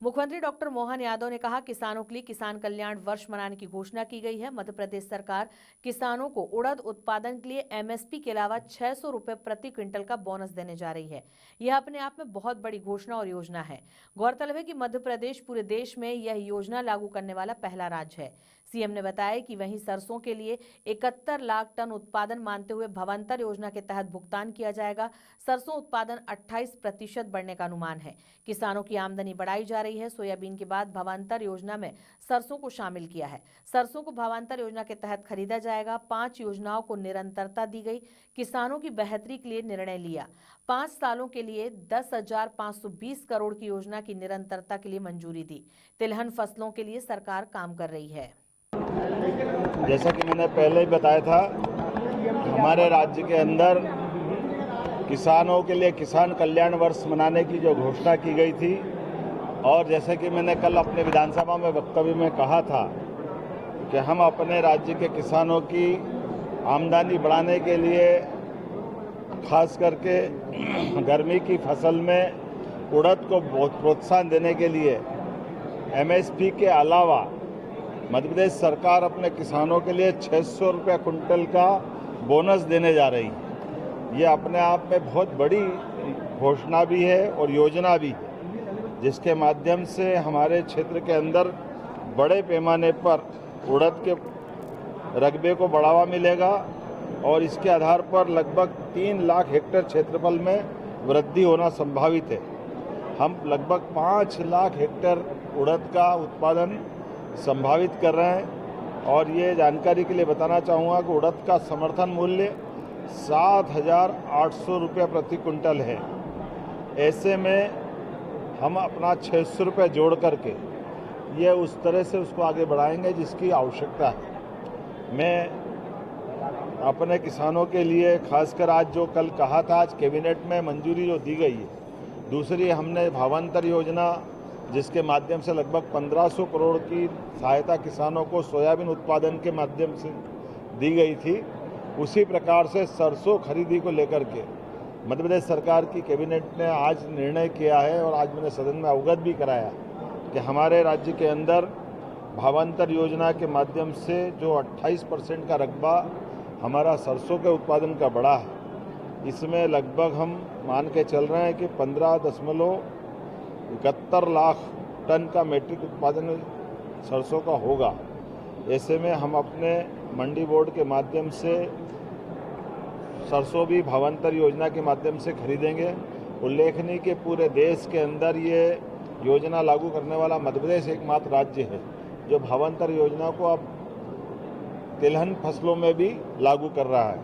मुख्यमंत्री डॉक्टर मोहन यादव ने कहा, किसानों के लिए किसान कल्याण वर्ष मनाने की घोषणा की गई है। मध्य प्रदेश सरकार किसानों को उड़द उत्पादन के लिए एमएसपी के अलावा 600 रुपए प्रति क्विंटल का बोनस देने जा रही है। यह अपने आप में बहुत बड़ी घोषणा और योजना है। गौरतलब है कि मध्य प्रदेश पूरे देश में यह योजना लागू करने वाला पहला राज्य है। सीएम ने बताया कि वहीं सरसों के लिए 71 लाख टन उत्पादन मानते हुए भवांतर योजना के तहत भुगतान किया जाएगा। सरसों उत्पादन 28% बढ़ने का अनुमान है। किसानों की आमदनी बढ़ाई जा रही है। सोयाबीन के बाद भावांतर योजना में सरसों को शामिल किया है। सरसों को भावांतर योजना के तहत खरीदा जाएगा। 5 योजनाओं को निरंतरता दी गई। किसानों की बेहतरी के लिए निर्णय लिया। 5 सालों के लिए 10,520 करोड़ की योजना की निरंतरता के लिए मंजूरी दी। तिलहन फसलों के लिए सरकार काम कर रही है। जैसा कि मैंने पहले ही बताया था, हमारे राज्य के अंदर किसानों के लिए किसान कल्याण वर्ष मनाने की जो घोषणा की गई थी, और जैसे कि मैंने कल अपने विधानसभा में वक्तव्य में कहा था कि हम अपने राज्य के किसानों की आमदनी बढ़ाने के लिए खास करके गर्मी की फसल में उड़द को बहुत प्रोत्साहन देने के लिए एमएसपी के अलावा मध्य प्रदेश सरकार अपने किसानों के लिए 600 रुपये कुंटल का बोनस देने जा रही है। ये अपने आप में बहुत बड़ी घोषणा भी है और योजना भी है, जिसके माध्यम से हमारे क्षेत्र के अंदर बड़े पैमाने पर उड़द के रकबे को बढ़ावा मिलेगा और इसके आधार पर लगभग 3 लाख हेक्टेयर क्षेत्रफल में वृद्धि होना संभावित है। हम लगभग 5 लाख हेक्टेयर उड़द का उत्पादन संभावित कर रहे हैं और ये जानकारी के लिए बताना चाहूँगा कि उड़द का समर्थन मूल्य 7,800 रुपये प्रति क्विंटल है। ऐसे में हम अपना 600 रुपये जोड़ करके ये उस तरह से उसको आगे बढ़ाएंगे जिसकी आवश्यकता है। मैं अपने किसानों के लिए खासकर आज जो कल कहा था, आज कैबिनेट में मंजूरी जो दी गई है। दूसरी, हमने भावांतर योजना जिसके माध्यम से लगभग 1500 करोड़ की सहायता किसानों को सोयाबीन उत्पादन के माध्यम से दी गई थी, उसी प्रकार से सरसों खरीदी को लेकर के मध्य प्रदेश सरकार की कैबिनेट ने आज निर्णय किया है और आज मैंने सदन में अवगत भी कराया कि हमारे राज्य के अंदर भावांतर योजना के माध्यम से जो 28% का रकबा हमारा सरसों के उत्पादन का बढ़ा है, इसमें लगभग हम मान के चल रहे हैं कि 15.71 लाख टन का मैट्रिक उत्पादन सरसों का होगा। ऐसे में हम अपने मंडी बोर्ड के माध्यम से सरसों भी भावांतर योजना के माध्यम से खरीदेंगे। उल्लेखनीय कि पूरे देश के अंदर ये योजना लागू करने वाला मध्य प्रदेश एकमात्र राज्य है जो भावांतर योजना को अब तिलहन फसलों में भी लागू कर रहा है।